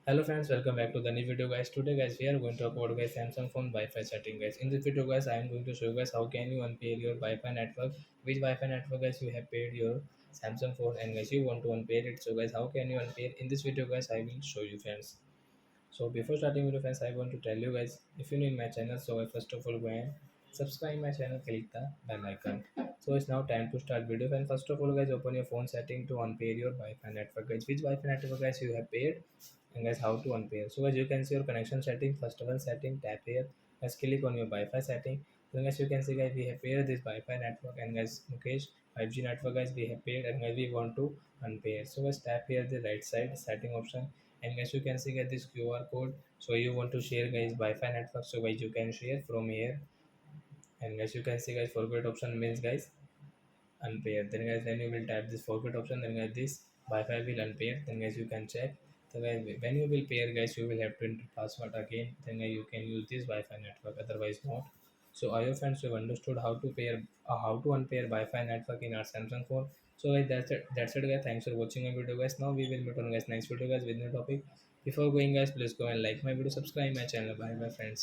Hello friends, welcome back to the new video guys. Today guys we are going to talk about guys Samsung phone Wi-Fi setting guys. In this video guys I am going to show you guys how can you unpair your Wi-Fi network, which Wi-Fi network guys you have paired your Samsung phone and guys you want to unpair it. So guys how can you unpair? In this video guys I will show you friends. So before starting video friends, I want to tell you guys if you new in my channel, so first of all go and subscribe my channel, click the bell icon. So it's now time to start video. And first of all guys, open your phone setting to unpair your Wi-Fi network guys. Which Wi-Fi network guys you have paired and guys how to unpair. So guys you can see your connection setting. First of all setting, tap here. Guys click on your Wi-Fi setting. So guys you can see guys we have paired this Wi-Fi network and guys Mukesh 5G network guys we have paired and guys we want to unpair. So guys tap here the right side setting option and guys you can see get this QR code. So you want to share guys Wi-Fi network, so guys you can share from here and guys you can see guys forget option means guys unpair. Then guys when you will tap this forget option, then guys this Wi-Fi will unpair. Then guys you can check. So guys when you will pair guys you will have to enter password again. Then guys you can use this Wi-Fi network, otherwise not. So I hope friends you have understood how to pair how to unpair Wi-Fi network in our Samsung phone. So guys that's it. That's it guys. Thanks for watching my video guys. Now we will meet on guys next video guys with new topic. Before going guys, please go and like my video, subscribe my channel. Bye bye friends.